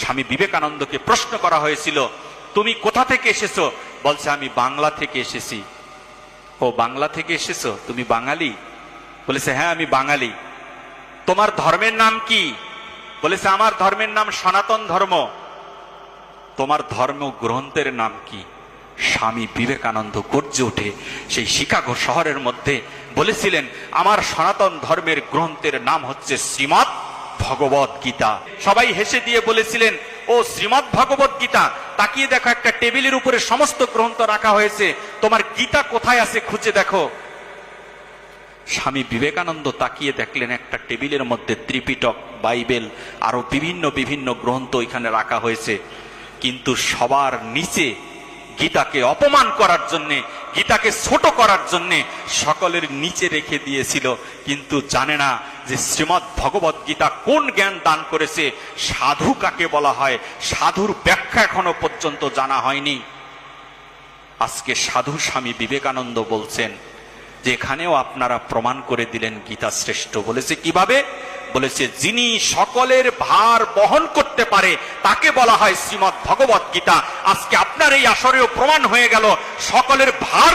স্বামী বিবেকানন্দকে প্রশ্ন করা হয়েছিল, তুমি কোথা থেকে এসেছো? বলছে, আমি বাংলা থেকে এসেছি। ও, বাংলা থেকে এসেছো, তুমি বাঙালি? বলেছে, হ্যাঁ আমি বাঙালি। তোমার ধর্মের নাম কি? বলেছে, আমার ধর্মের নাম সনাতন ধর্ম। তোমার ধর্ম গ্রন্থের নাম কি? স্বামী বিবেকানন্দ গর্জে ওঠে সেই শিকাগো শহরের মধ্যে বলেছিলেন, আমার সনাতন ধর্মের গ্রন্থের নাম হচ্ছে শ্রীমৎ ভগবত গীতা। সবাই হেসে দিয়ে বলেছিলেন, ও শ্রীমৎ ভগবত গীতা, তাকিয়ে দেখো একটা টেবিলের উপরে সমস্ত গ্রন্থ রাখা হয়েছে, তোমার গীতা কোথায় আছে খুঁজে দেখো। স্বামী বিবেকানন্দ তাকিয়ে দেখলেন একটা টেবিলের মধ্যে ত্রিপিটক, বাইবেল, আরো বিভিন্ন বিভিন্ন গ্রন্থ এখানে রাখা হয়েছে, কিন্তু সবার নিচে গীতাকে অপমান করার জন্যে, গীতাকে ছোট করার জন্যে সকলের নিচে রেখে দিয়েছিল। কিন্তু জানে না যে শ্রীমৎ ভগবত গীতা কোন জ্ঞান দান করেছে, সাধু কাকে বলা হয়, সাধুর ব্যাখ্যা এখনো পর্যন্ত জানা হয়নি। আজকে সাধু স্বামী বিবেকানন্দ বলছেন যে এখানেও আপনারা প্রমাণ করে দিলেন গীতা শ্রেষ্ঠ। বলেছে কিভাবে? বলেছে, যিনি সকলের ভার বহন করতে পারে তাকে বলা হয় শ্রীমৎ ভগবত গীতা। আজকে আপনার এই আসরেও প্রমাণ হয়ে গেল সকলের ভার